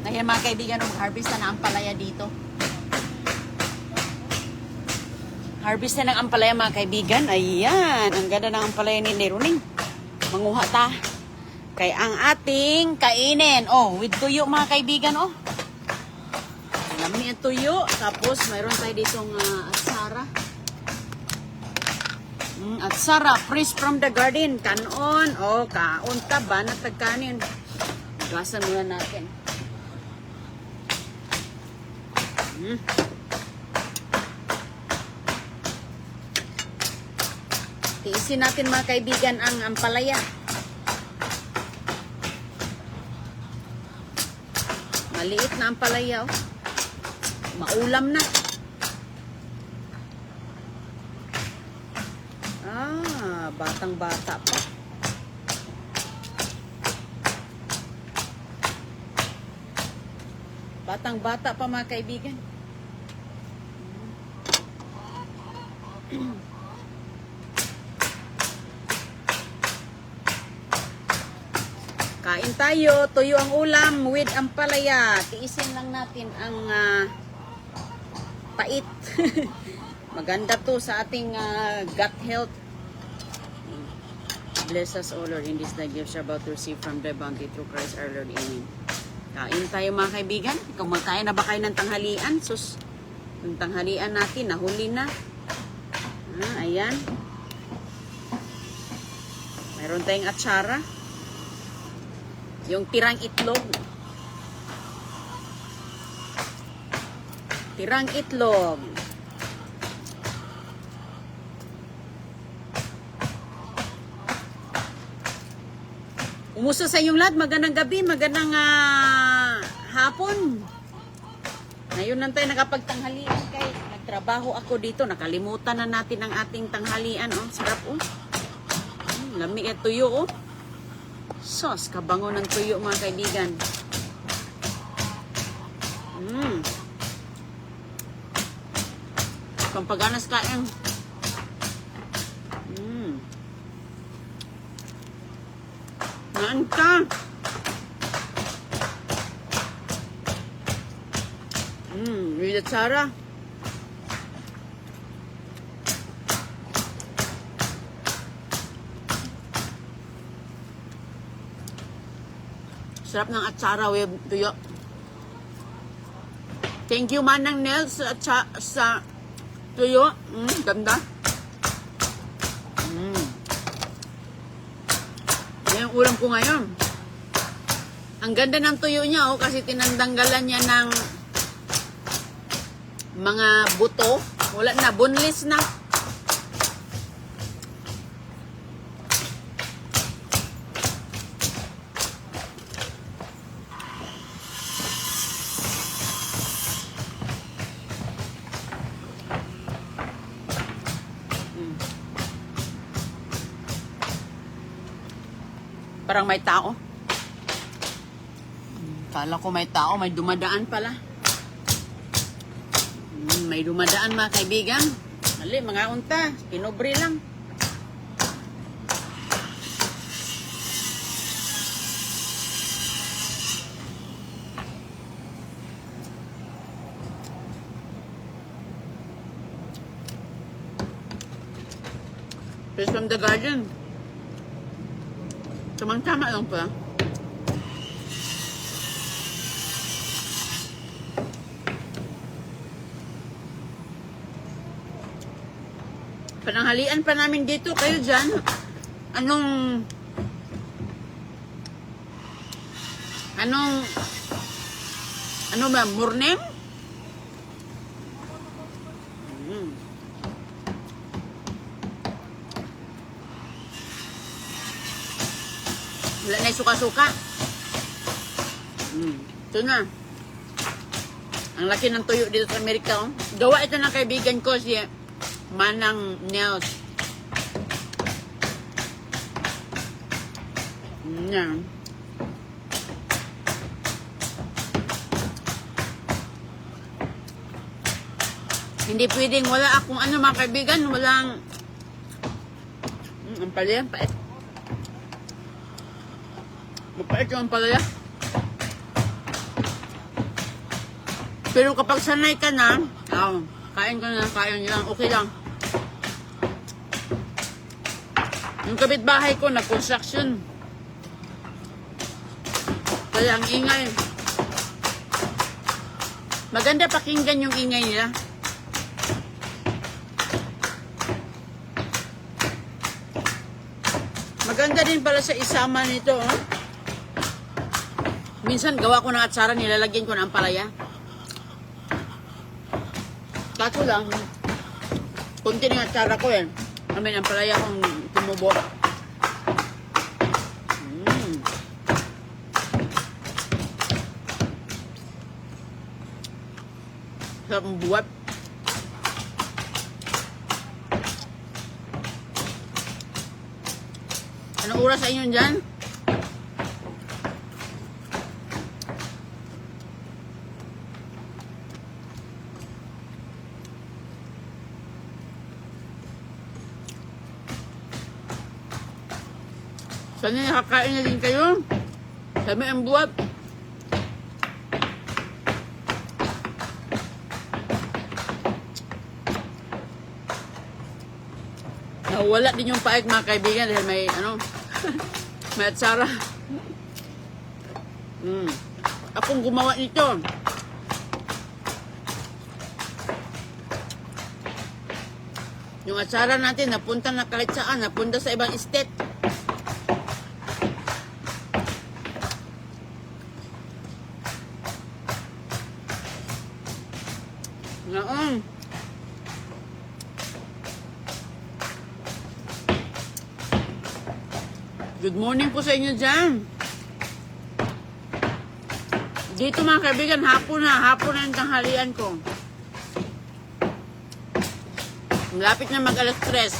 Ngayon mga kaibigan, mag-harvest na ang ampalaya dito. Harvest na ng ampalaya mga kaibigan. Ayan, ang ganda ng ampalaya ni Neruning. Manguha ta. Kay ang ating kainin. Oh, with tuyo mga kaibigan, oh. Alam niya tuyo. Tapos, mayroon tayo ditong atsara. Atsara, fresh from the garden. Kanon. Oh, kaon ta ba na tagkanin. Gasan muna natin. Tiisin natin mga kaibigan ang ampalaya. Maliit na ampalaya, oh. Maulam na. Batang-bata pa. Batang-bata pa mga kaibigan. Kain tayo, tuyo ang ulam with ampalaya. Tiisin lang natin ang pait. Maganda to sa ating gut health. Bless us, O Lord, in this thy gifts are about to receive from thy bounty through Christ our Lord. Amen. Kain tayo mga kaibigan. Kumakain na ba kayo ng tanghalian? Sus, yung tanghalian natin, nahuli na. Ayan. Mayroon tayong atsara. Yung tirang itlog. Tirang itlog. Umusta sa inyong lahat. Magandang gabi, magandang hapon. Ngayon lang tayo nakapagtanghalian kay nagtrabaho ako dito. Nakalimutan na natin ang ating tanghalian. Oh, sarap oh. Lamig at tuyo oh. Sos, kabango ng tuyo mga kaibigan. Pampaganas kain. Naan ka? With Sarah. Sarap ng atsara with tuyo. Thank you Manang Nels sa tuyo. Ganda. Yung ulam ko ngayon. Ang ganda ng tuyo niya oh, kasi tinandanggalan niya ng mga buto. Wala na, boneless na. Parang may tao. Kala ko may tao, may dumadaan pala. May dumadaan mga kaibigan. Mali, mga unta. Pinobre lang. Fresh from the garden. Tamang-tama lang pa. Pananghalian pa namin dito. Kayo dyan, anong ba, morning? Wala na yung suka-suka. Ito na. Ang laki ng tuyo dito sa Amerika. Oh. Gawa ito ng kaibigan ko si Manang Nels. Yan. Hindi pwedeng wala akong mga kaibigan. Walang ang palaya, pait. Mapait yung palaya. Pero kapag sanay ka na, kain ka na, kain lang, okay lang. Yung kapitbahay ko, nag-construction. Kaya ang ingay. Maganda pakinggan yung ingay nila. Maganda din pala sa isama nito. Oh. Minsan gawa ko ng atsara, nilalagyan ko ng ampalaya. Kaso lang, kunti ng atsara ko eh. Ang ampalaya kong tumubo. Sarap ang buwat. Anong oras sa inyo dyan? Sana nakakain na din kayo. Sabi ang buwat. Nawala din yung paik mga kaibigan dahil may may atsara. Akong gumawa nito. Yung atsara natin napunta na kahit saan, napunta sa ibang estate. Noon. Good morning po sa inyo dyan. Dito mga kaibigan, hapon na yung tanghalian ko. Malapit na mag-alas 3.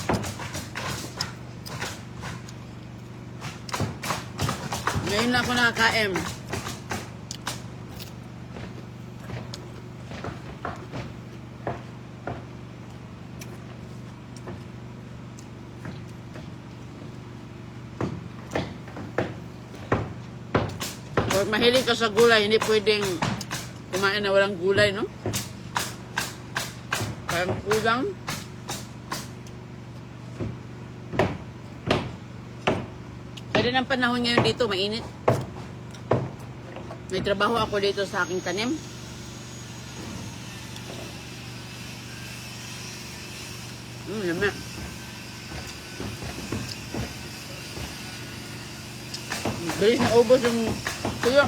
Ngayon na ako nakakain. Pag mahilig ka sa gulay, hindi pwedeng kumain na walang gulay, no? Parang kulang. Pwede ng panahon ngayon dito, mainit. May trabaho ako dito sa aking tanim. Lama. Bilis na ubos yung tuyo.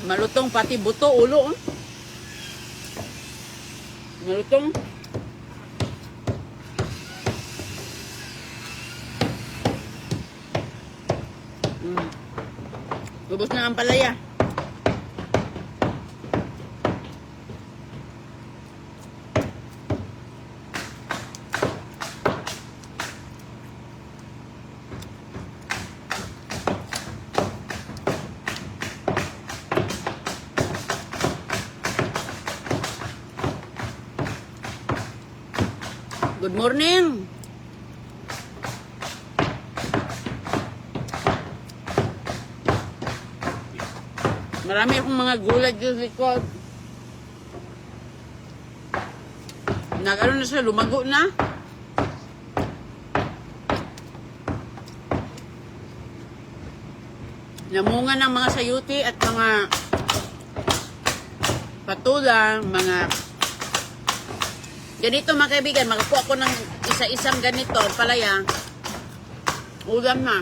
Malutong pati buto, ulo. Oh. Malutong. Lubos na ang palaya. Good morning. Marami akong mga gulay dito sa likod. Nag-ano na siya, lumago na. Namunga ng mga sayuti at mga patulang, mga ganito mga kaibigan. Makakuha ko ng isa-isang ganito, palaya. Ulam na.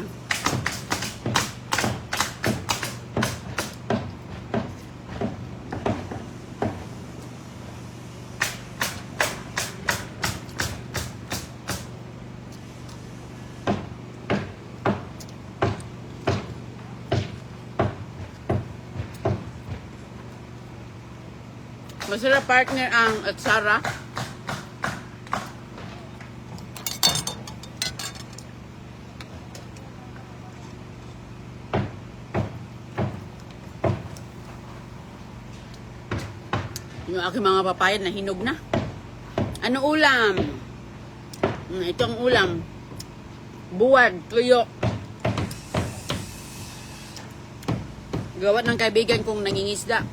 Masarap partner ang atsara. Yung aking mga papayad na hinog na. Ano ulam? Ito ang ulam. Buwad, tuyo. Gawa ng kaibigan kong nangingisda.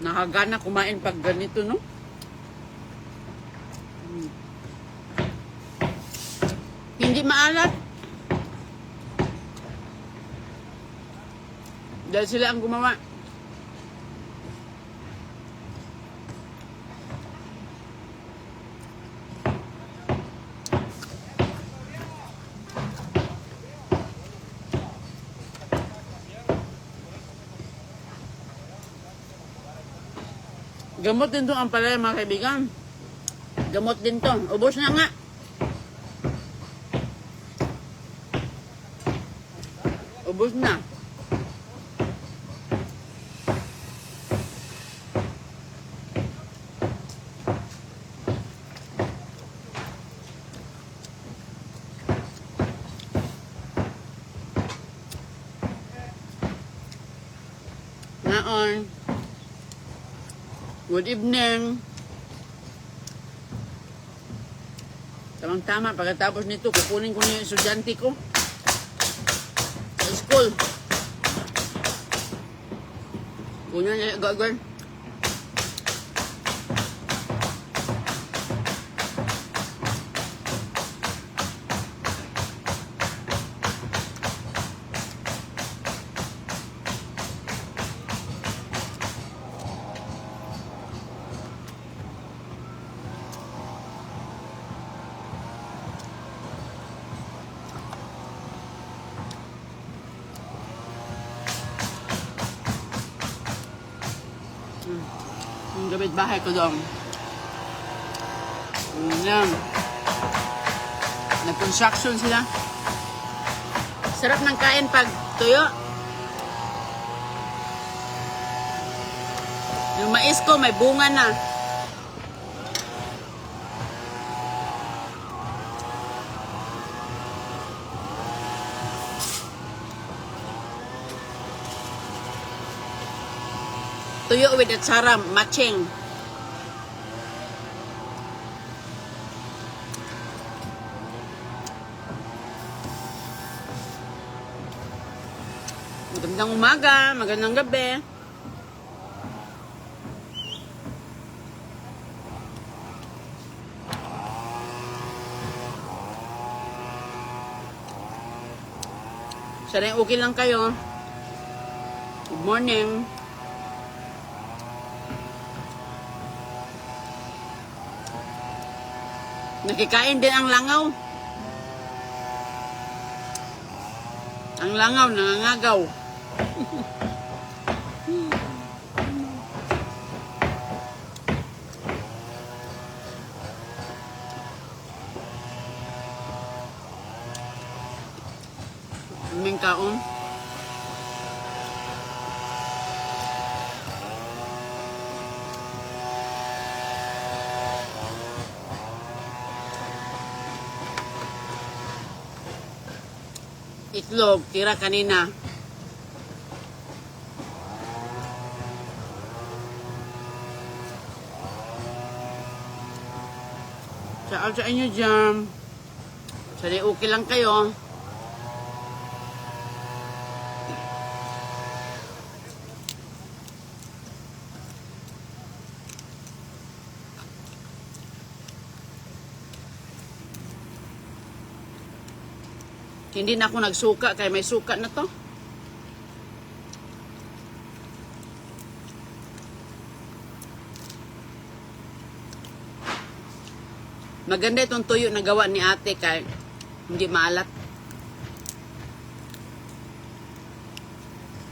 Nakagana kumain pag ganito, no? Hindi maalat. Dahil sila ang gumawa. Gamot din to ang palaya, mga kaibigan. Gamot din to. Ubos na nga. Ubos na. Ngaon. Good evening. Tamang-tama, pagkatapos nito, kukunin ko na yung estudyante ko sa school. Kunin niya, gagawin. Yung gamit bahay ko doon. Yan. Nag-construction sila. Sarap ng kain pag tuyo. Yung mais ko may bunga na. Tuyo with atsara, matching. Magandang umaga, magandang gabi. Sana okay lang kayo. Good morning. Nakikain din ang langaw. Ang langaw, nangangagaw. Aming kaon. Itlog, tira kanina. Saan sa inyo dyan? Sana okay lang kayo. Hindi na ako nagsuka kaya may suka na to. Maganda itong tuyo na gawa ni ate kaya hindi maalat.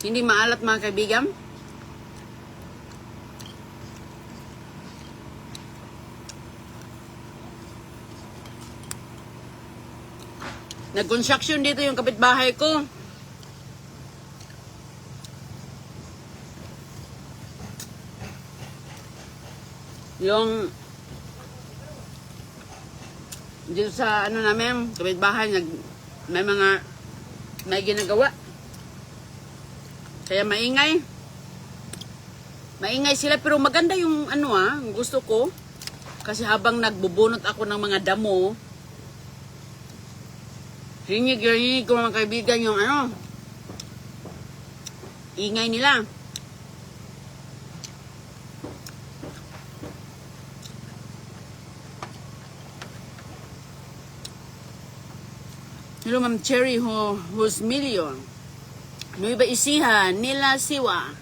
Hindi maalat, mga kaibigan. Nag-construction dito yung kapitbahay ko. Yung dito sa ano namin, kapitbahay, may ginagawa. Kaya maingay. Maingay sila pero maganda yung ano gusto ko. Kasi habang nagbubunot ako ng mga damo, rinig ko mga kaibigan yung ingay nila. Hello, Ma'am Cherry who's million. Nueva Ecija, Nila Siwa.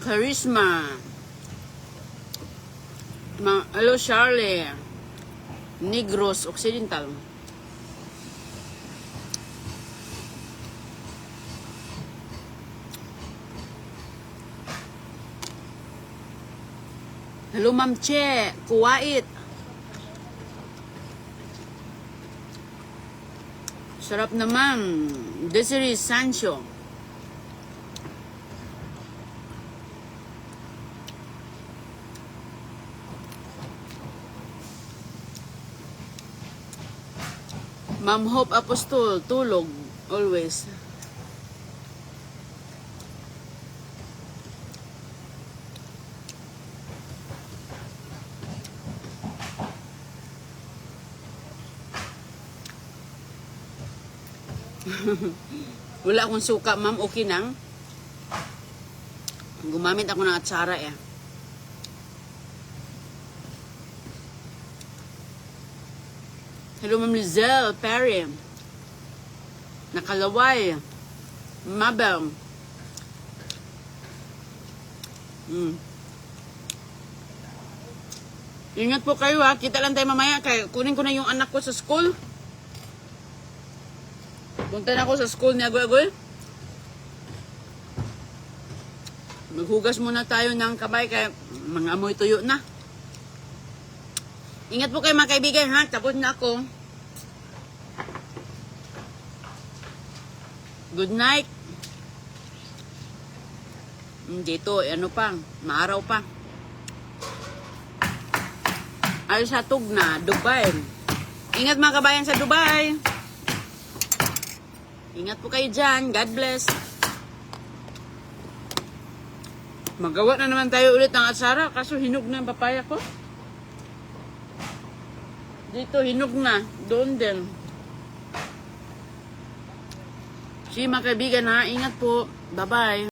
Charisma. Hello, Charlie. Negros Occidental. Hello, Ma'am Che. Kuwait. Sarap naman. Desiree Sancho. Ma'am Hope Apostol. Tulog. Always. Wala akong suka, ma'am. Okay nang. Gumamit ako ng atsara eh. Hello, Ma'am Lizelle Perry. Nakalaway. Mabel. Ingat po kayo ha. Kita lang tayo mamaya. Kaya kunin ko na yung anak ko sa school. Punta na ako sa school ni Agoy-Agoy. Maghugas muna tayo ng kamay kaya mga amoy tuyo na. Ingat po kayo mga kaibigan ha. Tapos na ako. Good night. Dito, ano pa, maaraw pa. Ay sa Tugna, Dubai. Ingat mga kabayan sa Dubai. Ingat po kayo dyan. God bless. Magawa na naman tayo ulit ng atsara. Kaso hinog na ang papaya ko. Dito hinog na. Doon din. Si mga kaibigan ha. Ingat po. Bye-bye.